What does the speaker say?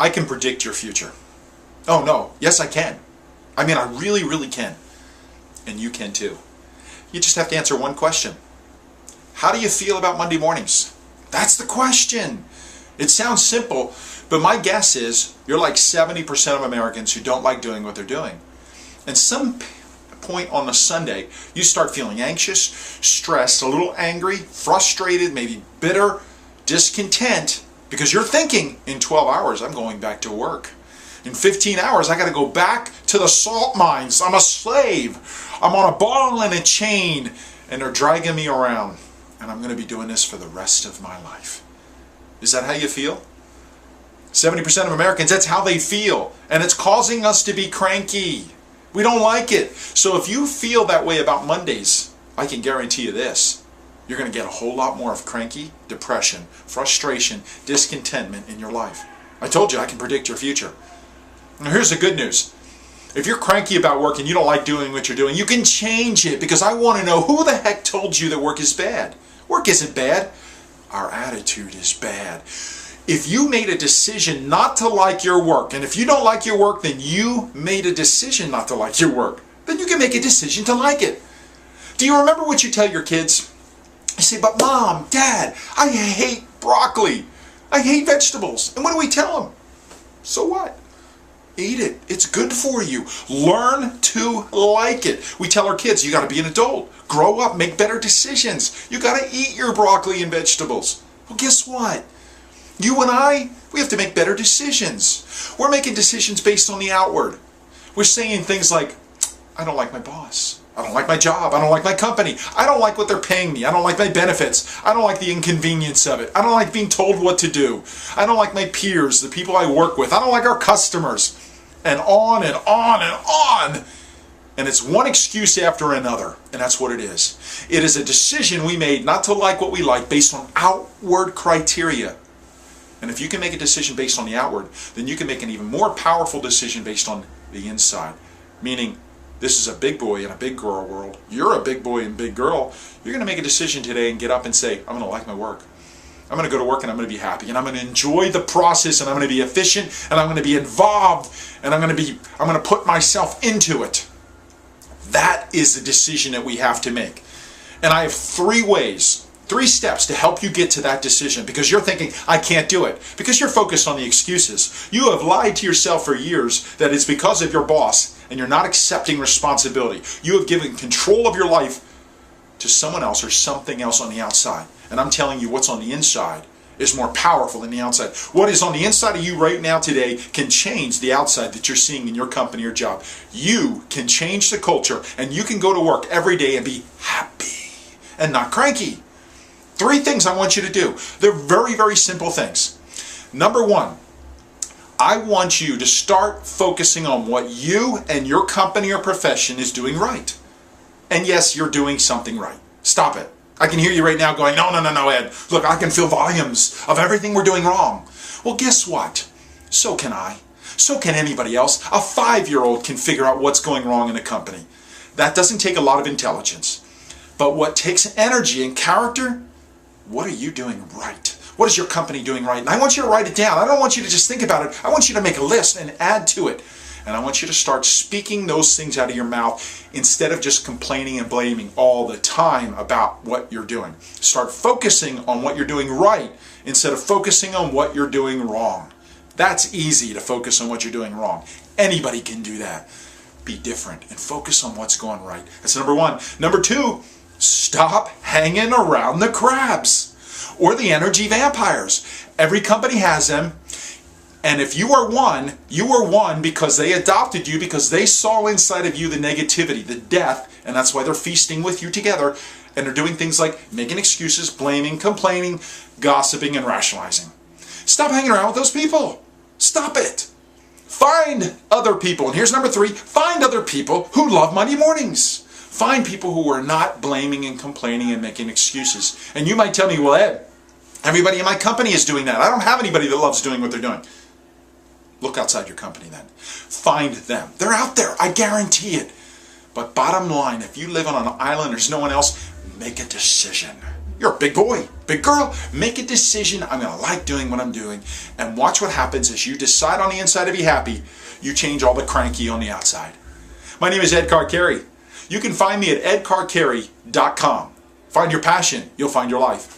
I can predict your future. Oh no, yes I can. I mean, I really, really can. And you can too. You just have to answer one question. How do you feel about Monday mornings? That's the question. It sounds simple, but my guess is you're like 70% of Americans who don't like doing what they're doing. And some point on a Sunday, you start feeling anxious, stressed, a little angry, frustrated, maybe bitter, discontent, because you're thinking, in 12 hours, I'm going back to work. In 15 hours, I got to go back to the salt mines. I'm a slave. I'm on a ball and a chain, and they're dragging me around. And I'm going to be doing this for the rest of my life. Is that how you feel? 70% of Americans, that's how they feel. And it's causing us to be cranky. We don't like it. So if you feel that way about Mondays, I can guarantee you this. You're going to get a whole lot more of cranky, depression, frustration, discontentment in your life. I told you I can predict your future. Now here's the good news. If you're cranky about work and you don't like doing what you're doing, you can change it, because I want to know who the heck told you that work is bad. Work isn't bad. Our attitude is bad. If you made a decision not to like your work, and if you don't like your work, then you made a decision not to like your work, then you can make a decision to like it. Do you remember what you tell your kids? You say, but Mom, Dad, I hate broccoli. I hate vegetables. And what do we tell them? So what? Eat it. It's good for you. Learn to like it. We tell our kids, you got to be an adult. Grow up. Make better decisions. You got to eat your broccoli and vegetables. Well, guess what? You and I, we have to make better decisions. We're making decisions based on the outward. We're saying things like, I don't like my boss. I don't like my job. I don't like my company. I don't like what they're paying me. I don't like my benefits. I don't like the inconvenience of it. I don't like being told what to do. I don't like my peers, the people I work with. I don't like our customers. And on and on and on. And it's one excuse after another. And that's what it is. It is a decision we made not to like what we like based on outward criteria. And if you can make a decision based on the outward, then you can make an even more powerful decision based on the inside. Meaning, this is a big boy and a big girl world. You're a big boy and big girl. You're going to make a decision today and get up and say, I'm going to like my work. I'm going to go to work and I'm going to be happy. And I'm going to enjoy the process, and I'm going to be efficient, and I'm going to be involved, and I'm going to put myself into it. That is the decision that we have to make. And I have 3 steps to help you get to that decision, because you're thinking, I can't do it, because you're focused on the excuses. You have lied to yourself for years that it's because of your boss, and you're not accepting responsibility. You have given control of your life to someone else or something else on the outside. And I'm telling you, what's on the inside is more powerful than the outside. What is on the inside of you right now today can change the outside that you're seeing in your company or job. You can change the culture, and you can go to work every day and be happy and not cranky. 3 things I want you to do. They're very, very simple things. Number 1, I want you to start focusing on what you and your company or profession is doing right. And yes, you're doing something right. Stop it. I can hear you right now going, no, Ed. Look, I can feel volumes of everything we're doing wrong. Well, guess what? So can I. So can anybody else. A 5-year-old can figure out what's going wrong in a company. That doesn't take a lot of intelligence. But what takes energy and character, what are you doing right? What is your company doing right? And I want you to write it down. I don't want you to just think about it. I want you to make a list and add to it. And I want you to start speaking those things out of your mouth instead of just complaining and blaming all the time about what you're doing. Start focusing on what you're doing right instead of focusing on what you're doing wrong. That's easy, to focus on what you're doing wrong. Anybody can do that. Be different and focus on what's going right. That's number 1. Number 2, stop hanging around the crabs or the energy vampires. Every company has them. And if you are one because they adopted you, because they saw inside of you the negativity, the death, and that's why they're feasting with you together, and they're doing things like making excuses, blaming, complaining, gossiping, and rationalizing. Stop hanging around with those people. Stop it. Find other people. And here's number 3, find other people who love Monday mornings. Find people who are not blaming and complaining and making excuses. And you might tell me, well, Ed, everybody in my company is doing that. I don't have anybody that loves doing what they're doing. Look outside your company then. Find them. They're out there. I guarantee it. But bottom line, if you live on an island, there's no one else, make a decision. You're a big boy, big girl. Make a decision. I'm going to like doing what I'm doing. And watch what happens as you decide on the inside to be happy. You change all the cranky on the outside. My name is Ed Carcarey. You can find me at edcarcarey.com. Find your passion. You'll find your life.